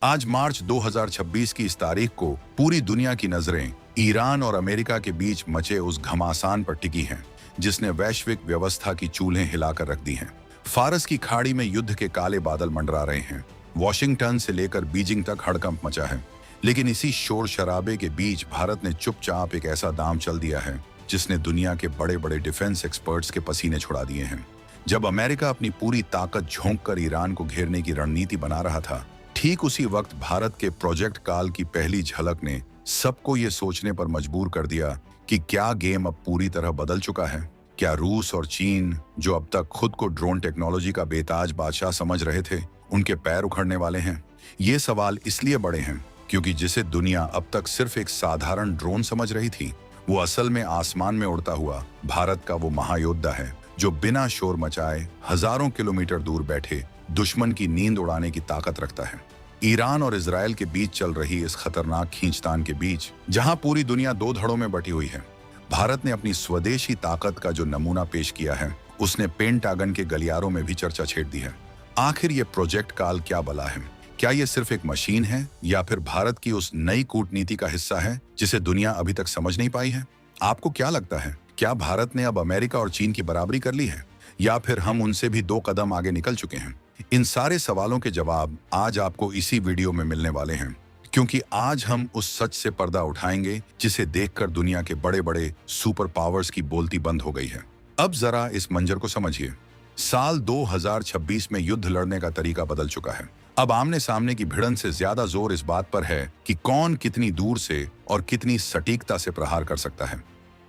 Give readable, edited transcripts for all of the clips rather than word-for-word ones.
आज मार्च 2026 की इस तारीख को पूरी दुनिया की नजरें ईरान और अमेरिका के बीच मचे उस घमासान पर टिकी हैं, जिसने वैश्विक व्यवस्था की चूल्हें हिलाकर रख दी हैं। फारस की खाड़ी में युद्ध के काले बादल मंडरा रहे हैं। वॉशिंगटन से लेकर बीजिंग तक हड़कंप मचा है। लेकिन इसी शोर शराबे के बीच भारत ने चुपचाप एक ऐसा दांव चल दिया है जिसने दुनिया के बड़े बड़े डिफेंस एक्सपर्ट्स के पसीने छुड़ा दिए हैं। जब अमेरिका अपनी पूरी ताकत झोंक कर ईरान को घेरने की रणनीति बना रहा था, ठीक उसी वक्त भारत के प्रोजेक्ट काल की पहली झलक ने सबको ये सोचने पर मजबूर कर दिया कि क्या गेम अब पूरी तरह बदल चुका है। क्या रूस और चीन, जो अब तक खुद को ड्रोन टेक्नोलॉजी का बेताज बादशाह समझ रहे थे, उनके पैर उखड़ने वाले हैं? ये सवाल इसलिए बड़े हैं क्योंकि जिसे दुनिया अब तक सिर्फ एक साधारण ड्रोन समझ रही थी, वो असल में आसमान में उड़ता हुआ भारत का वो महायोद्धा है जो बिना शोर मचाए हजारों किलोमीटर दूर बैठे दुश्मन की नींद उड़ाने की ताकत रखता है। ईरान और इजराइल के बीच चल रही इस खतरनाक खींचतान के बीच, जहां पूरी दुनिया दो धड़ों में बटी हुई है, भारत ने अपनी स्वदेशी ताकत का जो नमूना पेश किया है, उसने पेंटागन के गलियारों में भी चर्चा छेड़ दी है। आखिर ये प्रोजेक्ट काल क्या बला है? क्या ये सिर्फ एक मशीन है या फिर भारत की उस नई कूटनीति का हिस्सा है जिसे दुनिया अभी तक समझ नहीं पाई है? आपको क्या लगता है, क्या भारत ने अब अमेरिका और चीन की बराबरी कर ली है या फिर हम उनसे भी दो कदम आगे निकल चुके हैं? इन सारे सवालों के जवाब आज आपको इसी वीडियो में मिलने वाले हैं, क्योंकि आज हम उस सच से पर्दा उठाएंगे जिसे देखकर दुनिया के बड़े बड़े सुपर पावर्स की बोलती बंद हो गई है। अब जरा इस मंजर को समझिए। साल 2026 में युद्ध लड़ने का तरीका बदल चुका है। अब आमने सामने की भिड़न से ज्यादा जोर इस बात पर है कि कौन कितनी दूर से और कितनी सटीकता से प्रहार कर सकता है।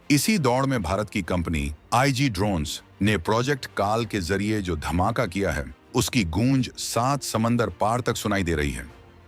इसी दौड़ में भारत की कंपनी आईजी ड्रोन्स ने प्रोजेक्ट काल के जरिए जो धमाका किया है, उसकी गूंज 7 समंदर पार तक सुनाई दे रही है।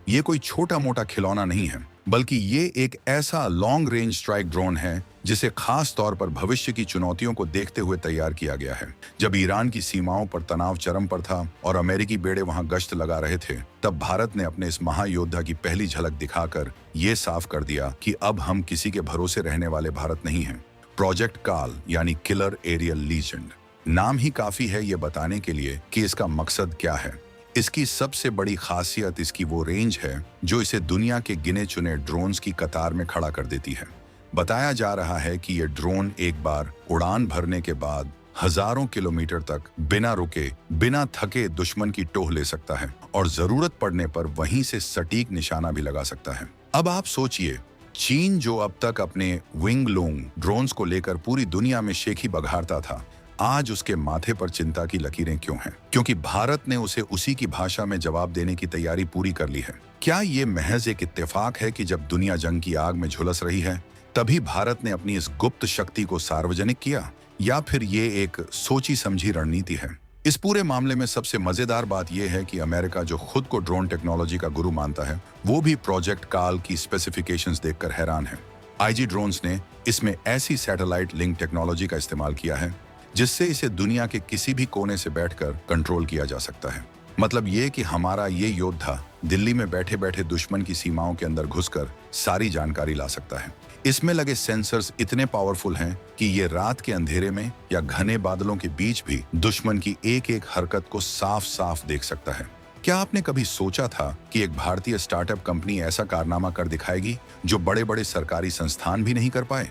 ये कोई छोटा मोटा खिलौना नहीं है, बल्कि ये एक ऐसा लॉन्ग रेंज स्ट्राइक ड्रोन है जिसे खास तौर पर भविष्य की चुनौतियों को देखते हुए तैयार किया गया है। जब ईरान की सीमाओं पर तनाव चरम पर था और अमेरिकी बेड़े वहां गश्त लगा रहे थे, तब भारत ने अपने इस महायोद्धा की पहली झलक दिखाकर ये साफ कर दिया कि अब हम किसी के भरोसे रहने वाले भारत नहीं हैं। प्रोजेक्ट काल यानी किलर एरियल लीजेंड, नाम ही काफी है ये बताने के लिए कि इसका मकसद क्या है। इसकी सबसे बड़ी खासियत इसकी वो रेंज है जो इसे दुनिया के गिने चुने ड्रोन्स की कतार में खड़ा कर देती है। बताया जा रहा है कि ये ड्रोन एक बार उड़ान भरने के बाद हजारों किलोमीटर तक बिना रुके, बिना थके दुश्मन की टोह ले सकता है और जरूरत पड़ने पर वहीं से सटीक निशाना भी लगा सकता है। अब आप सोचिए, चीन जो अब तक अपने विंग लूंग ड्रोन्स को लेकर पूरी दुनिया में शेखी बघारता था, आज उसके माथे पर चिंता की लकीरें क्यों हैं? क्योंकि भारत ने उसे उसी की भाषा में जवाब देने की तैयारी पूरी कर ली है। क्या ये महज एक इत्तेफाक है कि जब दुनिया जंग की आग में झुलस रही है, तभी भारत ने अपनी इस गुप्त शक्ति को सार्वजनिक किया, या फिर ये एक सोची समझी रणनीति है? इस पूरे मामले में सबसे मजेदार बात यह है कि अमेरिका, जो खुद को ड्रोन टेक्नोलॉजी का गुरु मानता है, वो भी प्रोजेक्ट काल की स्पेसिफिकेशंस देखकर हैरान है। आईजी ड्रोन्स ने इसमें ऐसी सैटेलाइट लिंक टेक्नोलॉजी का इस्तेमाल किया है जिससे इसे दुनिया के किसी भी कोने से बैठकर कंट्रोल किया जा सकता है। मतलब ये कि हमारा ये योद्धा दिल्ली में बैठे बैठे दुश्मन की सीमाओं के अंदर घुसकर सारी जानकारी ला सकता है। इसमें लगे सेंसर्स इतने पावरफुल हैं कि ये रात के अंधेरे में या घने बादलों के बीच भी दुश्मन की एक एक हरकत को साफ साफ देख सकता है। क्या आपने कभी सोचा था कि एक भारतीय स्टार्टअप कंपनी ऐसा कारनामा कर दिखाएगी जो बड़े बड़े सरकारी संस्थान भी नहीं कर पाए?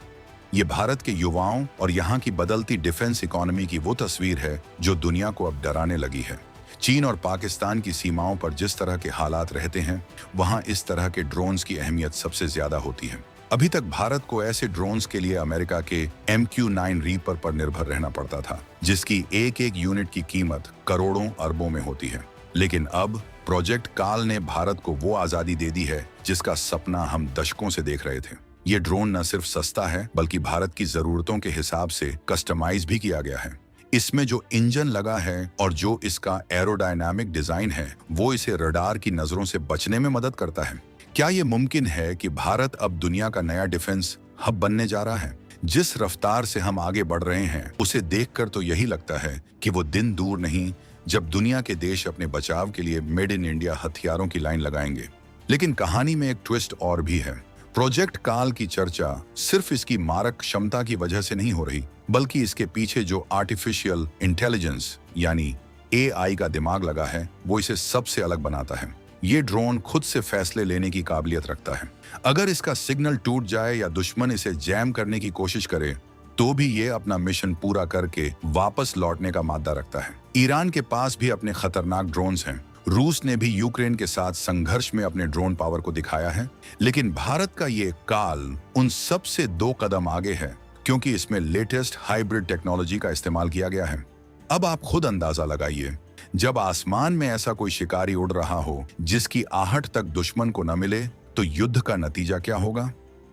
ये भारत के युवाओं और यहाँ की बदलती डिफेंस इकोनॉमी की वो तस्वीर है जो दुनिया को अब डराने लगी है। चीन और पाकिस्तान की सीमाओं पर जिस तरह के हालात रहते हैं, वहाँ इस तरह के ड्रोन्स की अहमियत सबसे ज्यादा होती है। अभी तक भारत को ऐसे ड्रोन्स के लिए अमेरिका के MQ-9 रीपर पर निर्भर रहना पड़ता था, जिसकी एक एक यूनिट की कीमत करोड़ों अरबों में होती है। लेकिन अब प्रोजेक्ट काल ने भारत को वो आजादी दे दी है जिसका सपना हम दशकों से देख रहे थे। ये ड्रोन न सिर्फ सस्ता है, बल्कि भारत की जरूरतों के हिसाब से कस्टमाइज भी किया गया है। इसमें जो इंजन लगा है और जो इसका एरोडायनामिक डिजाइन है, वो इसे रडार की नजरों से बचने में मदद करता है। क्या ये मुमकिन है कि भारत अब दुनिया का नया डिफेंस हब बनने जा रहा है? जिस रफ्तार से हम आगे बढ़ रहे हैं, उसे देखकर तो यही लगता है कि वो दिन दूर नहीं जब दुनिया के देश अपने बचाव के लिए मेड इन इंडिया हथियारों की लाइन लगाएंगे। लेकिन कहानी में एक ट्विस्ट और भी है। प्रोजेक्ट काल की चर्चा सिर्फ इसकी मारक क्षमता की वजह से नहीं हो रही, बल्कि इसके पीछे जो आर्टिफिशियल इंटेलिजेंस यानी AI का दिमाग लगा है, वो इसे सबसे अलग बनाता है। ये ड्रोन खुद से फैसले लेने की काबिलियत रखता है। अगर इसका सिग्नल टूट जाए या दुश्मन इसे जैम करने की कोशिश करे तो भी ये अपना मिशन पूरा करके वापस लौटने का मादा रखता है। ईरान के पास भी अपने खतरनाक ड्रोन्स हैं। रूस ने भी यूक्रेन के साथ संघर्ष में अपने ड्रोन पावर को दिखाया है, लेकिन भारत का ये काल उन सब से 2 कदम आगे है, क्योंकि इसमें लेटेस्ट हाइब्रिड टेक्नोलॉजी का इस्तेमाल किया गया है। अब आप खुद अंदाजा लगाइए, जब आसमान में ऐसा कोई शिकारी उड़ रहा हो जिसकी आहट तक दुश्मन को न मिले, तो युद्ध का नतीजा क्या होगा?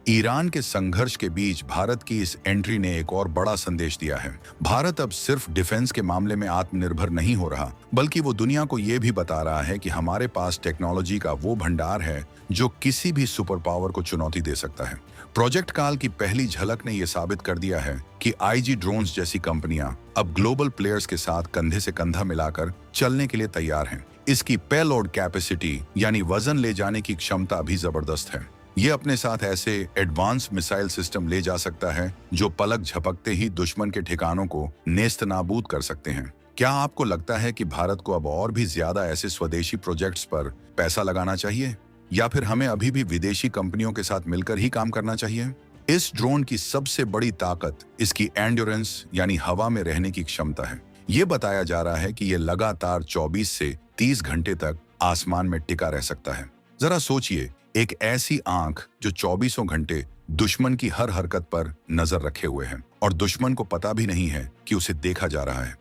ईरान के संघर्ष के बीच भारत की इस एंट्री ने एक और बड़ा संदेश दिया है। भारत अब सिर्फ डिफेंस के मामले में आत्मनिर्भर नहीं हो रहा, बल्कि वो दुनिया को ये भी बता रहा है कि हमारे पास टेक्नोलॉजी का वो भंडार है जो किसी भी सुपर पावर को चुनौती दे सकता है। प्रोजेक्ट काल की पहली झलक ने यह साबित कर दिया है कि आईजी ड्रोन्स जैसी कंपनियां अब ग्लोबल प्लेयर्स के साथ कंधे से कंधा मिलाकर चलने के लिए तैयार हैं। इसकी पेलोड कैपेसिटी यानी वजन ले जाने की क्षमता भी जबरदस्त है। ये अपने साथ ऐसे एडवांस मिसाइल सिस्टम ले जा सकता है जो पलक झपकते ही दुश्मन के ठिकानों को नेस्तनाबूद कर सकते हैं। क्या आपको लगता है कि भारत को अब और भी ज्यादा ऐसे स्वदेशी प्रोजेक्ट्स पर पैसा लगाना चाहिए, या फिर हमें अभी भी विदेशी कंपनियों के साथ मिलकर ही काम करना चाहिए? इस ड्रोन की सबसे बड़ी ताकत इसकी एंड्योरेंस यानी हवा में रहने की क्षमता है। ये बताया जा रहा है कि ये लगातार 24 से 30 घंटे तक आसमान में टिका रह सकता है। जरा सोचिए, एक ऐसी आंख जो 24 घंटे दुश्मन की हर हरकत पर नजर रखे हुए है और दुश्मन को पता भी नहीं है कि उसे देखा जा रहा है।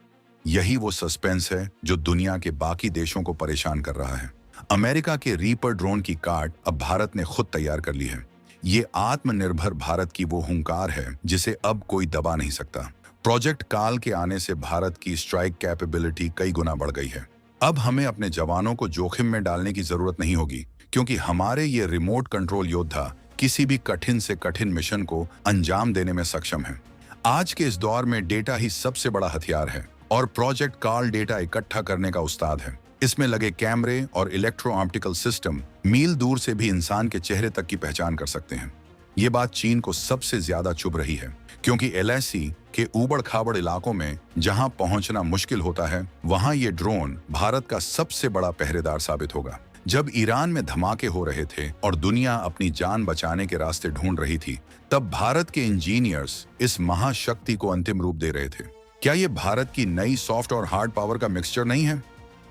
यही वो सस्पेंस है जो दुनिया के बाकी देशों को परेशान कर रहा है। अमेरिका के रीपर ड्रोन की कार्ड अब भारत ने खुद तैयार कर ली है। ये आत्मनिर्भर भारत की वो हुंकार है जिसे अब कोई दबा नहीं सकता। प्रोजेक्ट काल के आने से भारत की स्ट्राइक कैपेबिलिटी कई गुना बढ़ गई है। अब हमें अपने जवानों को जोखिम में डालने की जरूरत नहीं होगी, क्योंकि हमारे ये रिमोट कंट्रोल योद्धा किसी भी कठिन से कठिन मिशन को अंजाम देने में सक्षम हैं। आज के इस दौर में डेटा ही सबसे बड़ा हथियार है और प्रोजेक्ट काल डेटा इकट्ठा करने का उस्ताद है। इसमें लगे कैमरे और इलेक्ट्रो ऑप्टिकल सिस्टम मील दूर से भी इंसान के चेहरे तक की पहचान कर सकते हैं। ये बात चीन को सबसे ज्यादा चुभ रही है, क्योंकि एलएसी के ऊबड़ खाबड़ इलाकों में जहां पहुंचना मुश्किल होता है, वहां ये ड्रोन भारत का सबसे बड़ा पहरेदार साबित होगा। जब ईरान में धमाके हो रहे थे और दुनिया अपनी जान बचाने के रास्ते ढूंढ रही थी, तब भारत के इंजीनियर्स इस महाशक्ति को अंतिम रूप दे रहे थे। क्या ये भारत की नई सॉफ्ट और हार्ड पावर का मिक्सचर नहीं है?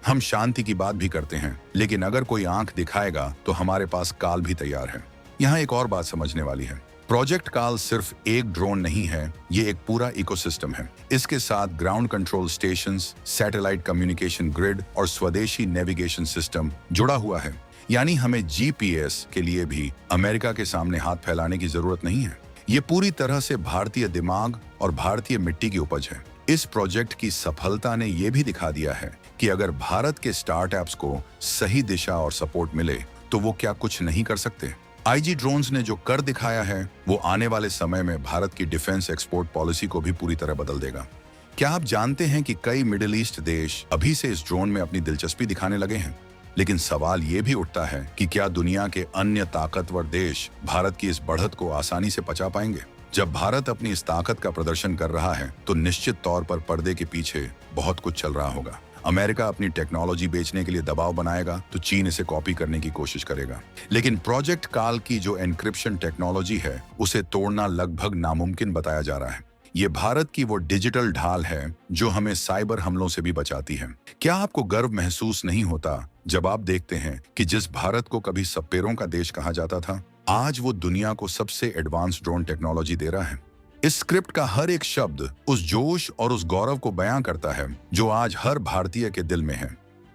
हम शांति की बात भी करते हैं, लेकिन अगर कोई आंख दिखाएगा तो हमारे पास काल भी तैयार है। यहाँ एक और बात समझने वाली है। प्रोजेक्ट काल सिर्फ एक ड्रोन नहीं है, ये एक पूरा इकोसिस्टम है। इसके साथ ground control stations, satellite communication grid और स्वदेशी नेविगेशन सिस्टम जुड़ा हुआ है। यानी हमें जीपीएस के लिए भी अमेरिका के सामने हाथ फैलाने की जरूरत नहीं है। ये पूरी तरह से भारतीय दिमाग और भारतीय मिट्टी की उपज है। इस प्रोजेक्ट की सफलता ने यह भी दिखा दिया है कि अगर भारत के स्टार्टअप्स को सही दिशा और सपोर्ट मिले तो वो क्या कुछ नहीं कर सकते। आईजी ड्रोन्स ने जो कर दिखाया है वो आने वाले समय में भारत की डिफेंस एक्सपोर्ट पॉलिसी को भी पूरी तरह बदल देगा। क्या आप जानते हैं कि कई मिडिल ईस्ट देश अभी से इस ड्रोन में अपनी दिलचस्पी दिखाने लगे हैं? लेकिन सवाल ये भी उठता है कि क्या दुनिया के अन्य ताकतवर देश भारत की इस बढ़त को आसानी से पचा पाएंगे? जब भारत अपनी इस ताकत का प्रदर्शन कर रहा है तो निश्चित तौर पर पर्दे के पीछे बहुत कुछ चल रहा होगा। अमेरिका अपनी टेक्नोलॉजी बेचने के लिए दबाव बनाएगा तो चीन इसे कॉपी करने की कोशिश करेगा। लेकिन प्रोजेक्ट काल की जो एन्क्रिप्शन टेक्नोलॉजी है उसे तोड़ना लगभग नामुमकिन बताया जा रहा है। ये भारत की वो डिजिटल ढाल है जो हमें साइबर हमलों से भी बचाती है। क्या आपको गर्व महसूस नहीं होता जब आप देखते हैं कि जिस भारत को कभी सपेरों का देश कहा जाता था, आज वो दुनिया को सबसे एडवांस ड्रोन टेक्नोलॉजी दे रहा है? इस स्क्रिप्ट का हर एक शब्द उस जोश और उस गौरव को बयां करता है जो आज हर भारतीय के दिल में है।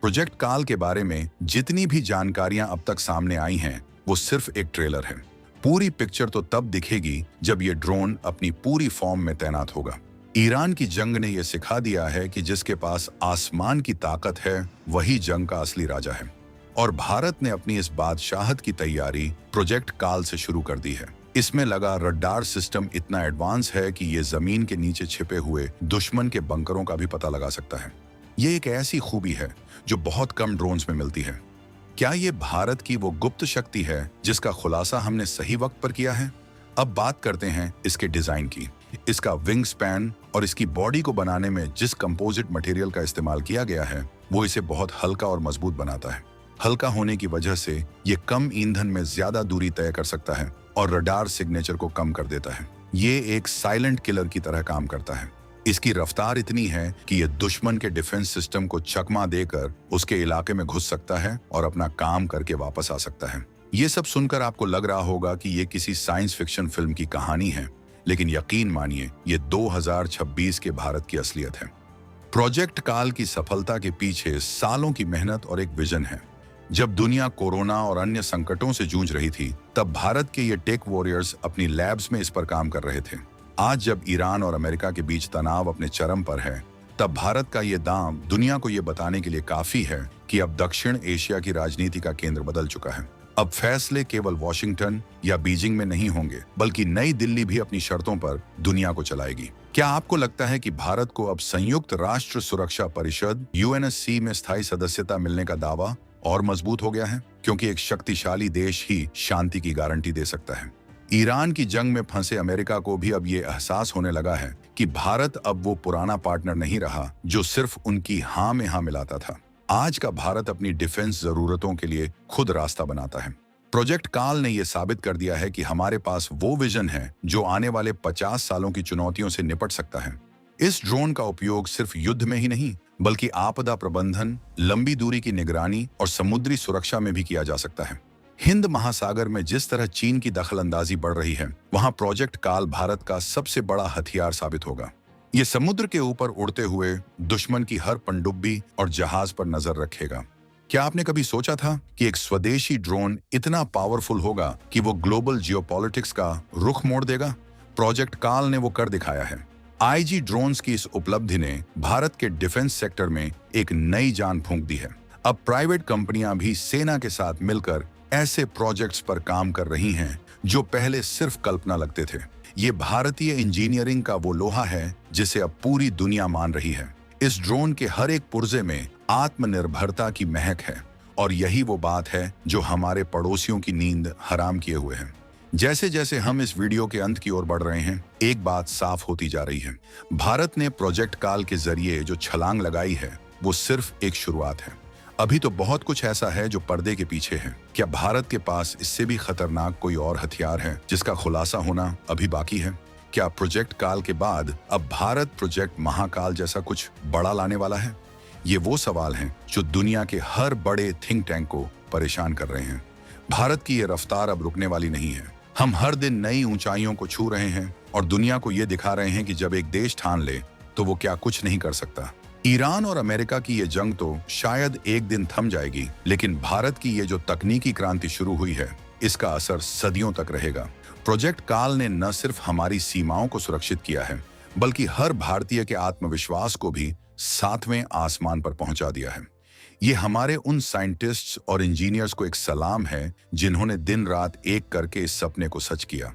प्रोजेक्ट काल के बारे में जितनी भी जानकारियां अब तक सामने आई हैं, वो सिर्फ एक ट्रेलर है। पूरी पिक्चर तो तब दिखेगी जब ये ड्रोन अपनी पूरी फॉर्म में तैनात होगा। ईरान की जंग ने यह सिखा दिया है कि जिसके पास आसमान की ताकत है वही जंग का असली राजा है, और भारत ने अपनी इस बादशाहत की तैयारी प्रोजेक्ट काल से शुरू कर दी है। इसमें लगा रडार सिस्टम इतना एडवांस है कि ये जमीन के नीचे छिपे हुए दुश्मन के बंकरों का भी पता लगा सकता है। ये एक ऐसी खूबी है जो बहुत कम ड्रोन्स में मिलती है। क्या ये भारत की वो गुप्त शक्ति है जिसका खुलासा हमने सही वक्त पर किया है? अब बात करते हैं इसके डिजाइन की। इसका विंग स्पैन और इसकी बॉडी को बनाने में जिस कंपोजिट मटेरियल का इस्तेमाल किया गया है वो इसे बहुत हल्का और मजबूत बनाता है। हल्का होने की वजह से ये कम ईंधन में ज्यादा दूरी तय कर सकता है और रडार सिग्नेचर को कम कर देता है। ये एक साइलेंट किलर की तरह काम करता है। इसकी रफ्तार इतनी है कि ये दुश्मन के डिफेंस सिस्टम को चकमा देकर उसके इलाके में घुस सकता है और अपना काम करके वापस आ सकता है। ये सब सुनकर आपको लग रहा होगा कि ये किसी साइंस फिक्शन फिल्म की कहानी है, लेकिन यकीन मानिए ये 2026 के भारत की असलियत है। प्रोजेक्ट काल की सफलता के पीछे सालों की मेहनत और एक विजन है। जब दुनिया कोरोना और अन्य संकटों से जूझ रही थी, तब भारत के ये टेक वॉरियर्स अपनी लैब्स में इस पर काम कर रहे थे। आज जब ईरान और अमेरिका के बीच तनाव अपने चरम पर है, तब भारत का ये दांव दुनिया को ये बताने के लिए काफी है कि अब दक्षिण एशिया की राजनीति का केंद्र बदल चुका है। अब फैसले केवल वॉशिंगटन या बीजिंग में नहीं होंगे, बल्कि नई दिल्ली भी अपनी शर्तों पर दुनिया को चलाएगी। क्या आपको लगता है कि भारत को अब संयुक्त राष्ट्र सुरक्षा परिषद यूएनएससी में स्थायी सदस्यता मिलने का दावा और मजबूत हो गया है? क्योंकि एक शक्तिशाली देश ही शांति की गारंटी दे सकता है। ईरान की जंग में फंसे अमेरिका को भी अब ये एहसास होने लगा है कि भारत अब वो पुराना पार्टनर नहीं रहा जो सिर्फ उनकी हाँ में हाँ मिलाता था। आज का भारत अपनी डिफेंस जरूरतों के लिए खुद रास्ता बनाता है। प्रोजेक्ट काल ने यह साबित कर दिया है कि हमारे पास वो विजन है जो आने वाले 50 सालों की चुनौतियों से निपट सकता है। इस ड्रोन का उपयोग सिर्फ युद्ध में ही नहीं, बल्कि आपदा प्रबंधन, लंबी दूरी की निगरानी और समुद्री सुरक्षा में भी किया जा सकता है। हिंद महासागर में जिस तरह चीन की दखलंदाजी बढ़ रही है, वहां प्रोजेक्ट काल भारत का सबसे बड़ा हथियार साबित होगा। ये समुद्र के ऊपर उड़ते हुए दुश्मन की हर पनडुब्बी और जहाज पर नजर रखेगा। क्या आपने कभी सोचा था कि एक स्वदेशी ड्रोन इतना पावरफुल होगा कि वो ग्लोबल जियोपॉलिटिक्स का रुख मोड़ देगा? प्रोजेक्ट काल ने वो कर दिखाया है। आईजी ड्रोन्स की इस उपलब्धि ने भारत के डिफेंस सेक्टर में एक नई जान फूंक दी है। अब प्राइवेट कंपनियां भी सेना के साथ मिलकर ऐसे प्रोजेक्ट्स पर काम कर रही हैं जो पहले सिर्फ कल्पना लगते थे। ये भारतीय इंजीनियरिंग का वो लोहा है जिसे अब पूरी दुनिया मान रही है। इस ड्रोन के हर एक पुर्जे में आत्मनिर्भरता की महक है, और यही वो बात है जो हमारे पड़ोसियों की नींद हराम किए हुए है। जैसे जैसे हम इस वीडियो के अंत की ओर बढ़ रहे हैं, एक बात साफ होती जा रही है। भारत ने प्रोजेक्ट काल के जरिए जो छलांग लगाई है, वो सिर्फ एक शुरुआत है। अभी तो बहुत कुछ ऐसा है जो पर्दे के पीछे है। क्या भारत के पास इससे भी खतरनाक कोई और हथियार है जिसका खुलासा होना अभी बाकी है? क्या प्रोजेक्ट काल के बाद अब भारत प्रोजेक्ट महाकाल जैसा कुछ बड़ा लाने वाला है? ये वो सवाल हैं जो दुनिया के हर बड़े थिंक टैंक को परेशान कर रहे हैं। भारत की ये रफ्तार अब रुकने वाली नहीं है। हम हर दिन नई ऊंचाइयों को छू रहे हैं और दुनिया को ये दिखा रहे हैं कि जब एक देश ठान ले तो वो क्या कुछ नहीं कर सकता। ईरान और अमेरिका की ये जंग तो शायद एक दिन थम जाएगी, लेकिन भारत की ये जो तकनीकी क्रांति शुरू हुई है, इसका असर सदियों तक रहेगा। प्रोजेक्ट काल ने न सिर्फ हमारी सीमाओं को सुरक्षित किया है, बल्कि हर भारतीय के आत्मविश्वास को भी 7वें आसमान पर पहुंचा दिया है। ये हमारे उन साइंटिस्ट्स और इंजीनियर्स को एक सलाम है जिन्होंने दिन रात एक करके इस सपने को सच किया।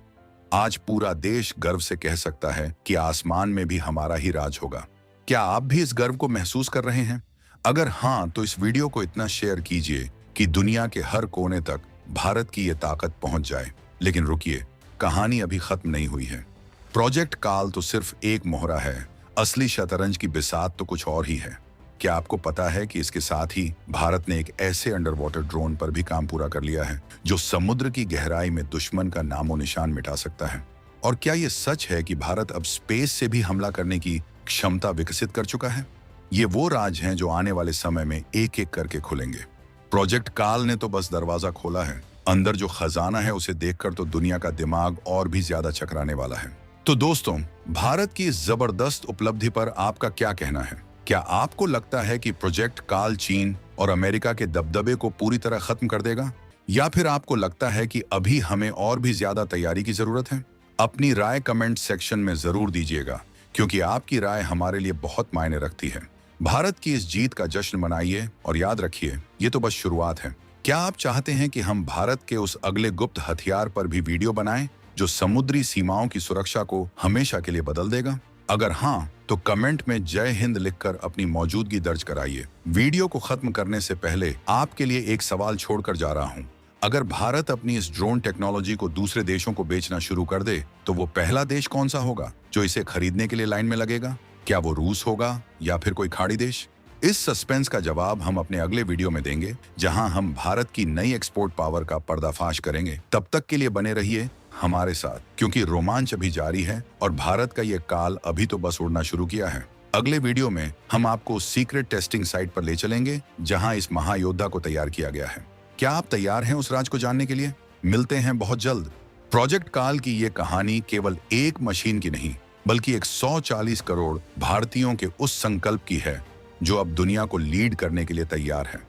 आज पूरा देश गर्व से कह सकता है कि आसमान में भी हमारा ही राज होगा। क्या आप भी इस गर्व को महसूस कर रहे हैं? अगर हाँ, तो इस वीडियो को इतना शेयर कीजिए कि दुनिया के हर कोने तक भारत की ये ताकत पहुंच जाए। लेकिन रुकिए, कहानी अभी खत्म नहीं हुई है। प्रोजेक्ट काल तो सिर्फ एक मोहरा है, असली शतरंज की बिसात तो कुछ और ही है। क्या आपको पता है कि इसके साथ ही भारत ने एक ऐसे अंडर वाटर ड्रोन पर भी काम पूरा कर लिया है जो समुद्र की गहराई में दुश्मन का नामो निशान मिटा सकता है? और क्या ये सच है कि भारत अब स्पेस से भी हमला करने की क्षमता विकसित कर चुका है? ये वो राज हैं जो आने वाले समय में एक एक करके खुलेंगे। प्रोजेक्ट काल ने तो बस दरवाजा खोला है। अंदर जो खजाना है उसे देखकर तो दुनिया का दिमाग और भी ज्यादा चकराने वाला है। तो दोस्तों, भारत की इस जबरदस्त उपलब्धि पर आपका क्या कहना है? क्या आपको लगता है कि प्रोजेक्ट काल चीन और अमेरिका के दबदबे को पूरी तरह खत्म कर देगा, या फिर आपको लगता है कि अभी हमें और भी ज्यादा तैयारी की जरूरत है? अपनी राय कमेंट सेक्शन में जरूर दीजिएगा, क्योंकि आपकी राय हमारे लिए बहुत मायने रखती है। भारत की इस जीत का जश्न मनाइए और याद रखिए, ये तो बस शुरुआत है। क्या आप चाहते हैं कि हम भारत के उस अगले गुप्त हथियार पर भी वीडियो बनाएं जो समुद्री सीमाओं की सुरक्षा को हमेशा के लिए बदल देगा? अगर हाँ, तो कमेंट में जय हिंद लिखकर अपनी मौजूदगी दर्ज कराइए। वीडियो को खत्म करने से पहले आपके लिए एक सवाल छोड़कर जा रहा हूँ। अगर भारत अपनी इस ड्रोन टेक्नोलॉजी को दूसरे देशों को बेचना शुरू कर दे, तो वो पहला देश कौन सा होगा जो इसे खरीदने के लिए लाइन में लगेगा? क्या वो रूस होगा या फिर कोई खाड़ी देश? इस सस्पेंस का जवाब हम अपने अगले वीडियो में देंगे, जहां हम भारत की नई एक्सपोर्ट पावर का पर्दाफाश करेंगे। तब तक के लिए बने रहिए हमारे साथ, क्योंकि रोमांच अभी जारी है और भारत का ये काल अभी तो बस उड़ना शुरू किया है। अगले वीडियो में हम आपको सीक्रेट टेस्टिंग साइट पर ले चलेंगे, जहां इस महायोद्धा को तैयार किया गया है। क्या आप तैयार हैं उस राज को जानने के लिए? मिलते हैं बहुत जल्द। प्रोजेक्ट काल की ये कहानी केवल एक मशीन की नहीं, बल्कि 140 करोड़ भारतीयों के उस संकल्प की है जो अब दुनिया को लीड करने के लिए तैयार है।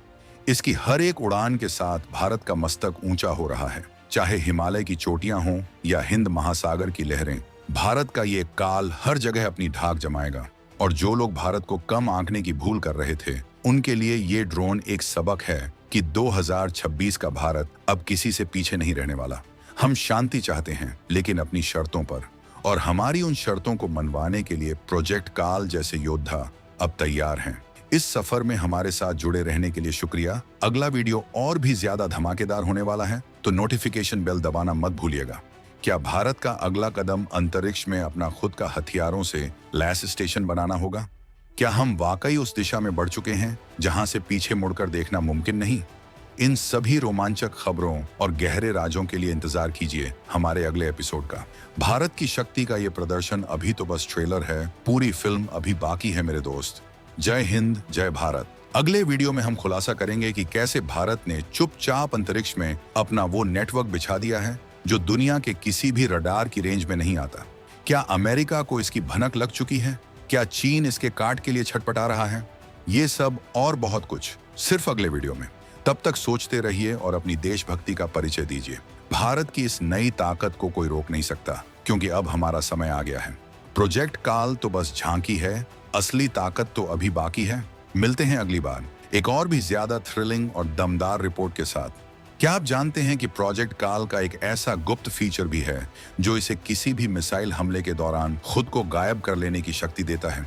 इसकी हर एक उड़ान के साथ भारत का मस्तक ऊंचा हो रहा है। चाहे हिमालय की चोटियां हों या हिंद महासागर की लहरें, भारत का ये काल हर जगह अपनी धाक जमाएगा। और जो लोग भारत को कम आंकने की भूल कर रहे थे, उनके लिए ये ड्रोन एक सबक है कि 2026 का भारत अब किसी से पीछे नहीं रहने वाला। हम शांति चाहते हैं, लेकिन अपनी शर्तों पर, और हमारी उन शर्तों को मनवाने के लिए प्रोजेक्ट काल जैसे योद्धा अब तैयार हैं। इस सफर में हमारे साथ जुड़े रहने के लिए शुक्रिया। अगला वीडियो और भी ज्यादा धमाकेदार होने वाला है, तो नोटिफिकेशन बेल दबाना मत भूलिएगा। क्या भारत का अगला कदम अंतरिक्ष में अपना खुद का हथियारों से लैस स्टेशन बनाना होगा? क्या हम वाकई उस दिशा में बढ़ चुके हैं जहां से पीछे मुड़कर देखना मुमकिन नहीं? इन सभी रोमांचक खबरों और गहरे राजों के लिए इंतजार कीजिए हमारे अगले एपिसोड का। भारत की शक्ति का ये प्रदर्शन अभी तो बस ट्रेलर है, पूरी फिल्म अभी बाकी है मेरे दोस्त। जय हिंद, जय भारत। अगले वीडियो में हम खुलासा करेंगे कि कैसे भारत ने चुपचाप अंतरिक्ष में अपना वो नेटवर्क बिछा दिया है जो दुनिया के किसी भी रडार की रेंज में नहीं आता। क्या अमेरिका को इसकी भनक लग चुकी है? क्या चीन इसके काट के लिए छटपटा रहा है? ये सब और बहुत कुछ सिर्फ अगले वीडियो में। तब तक सोचते रहिए और अपनी देशभक्ति का परिचय दीजिए। भारत की इस नई ताकत को कोई रोक नहीं सकता, क्योंकि अब हमारा समय आ गया है। प्रोजेक्ट काल तो बस झांकी है, असली ताकत तो अभी बाकी है। मिलते हैं अगली बार एक और भी ज्यादा थ्रिलिंग और दमदार रिपोर्ट के साथ। क्या आप जानते हैं कि प्रोजेक्ट काल का एक ऐसा गुप्त फीचर भी है जो इसे किसी भी मिसाइल हमले के दौरान खुद को गायब कर लेने की शक्ति देता है?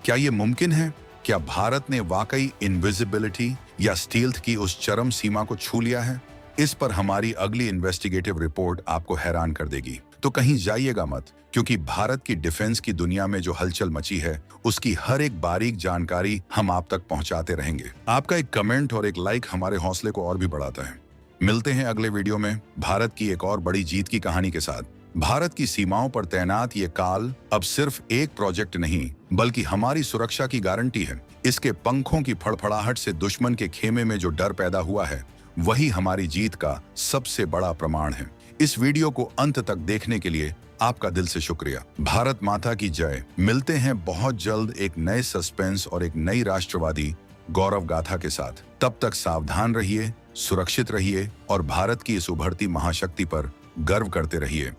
क्या ये मुमकिन है? क्या भारत ने वाकई इनविजिबिलिटी या स्टील्थ की उस चरम सीमा को छू लिया है? इस पर हमारी अगली इन्वेस्टिगेटिव रिपोर्ट आपको हैरान कर देगी। तो कहीं जाइएगा मत, क्योंकि भारत की डिफेंस की दुनिया में जो हलचल मची है, उसकी हर एक बारीक जानकारी हम आप तक पहुंचाते रहेंगे। आपका एक कमेंट और एक लाइक हमारे हौसले को और भी बढ़ाता है। मिलते हैं अगले वीडियो में भारत की एक और बड़ी जीत की कहानी के साथ। भारत की सीमाओं पर तैनात ये काल अब सिर्फ एक प्रोजेक्ट नहीं, बल्कि हमारी सुरक्षा की गारंटी है। इसके पंखों की फड़फड़ाहट से दुश्मन के खेमे में जो डर पैदा हुआ है, वही हमारी जीत का सबसे बड़ा प्रमाण है। इस वीडियो को अंत तक देखने के लिए आपका दिल से शुक्रिया। भारत माता की जय। मिलते हैं बहुत जल्द एक नए सस्पेंस और एक नई राष्ट्रवादी गौरव गाथा के साथ। तब तक सावधान रहिए, सुरक्षित रहिए और भारत की इस उभरती महाशक्ति पर गर्व करते रहिए।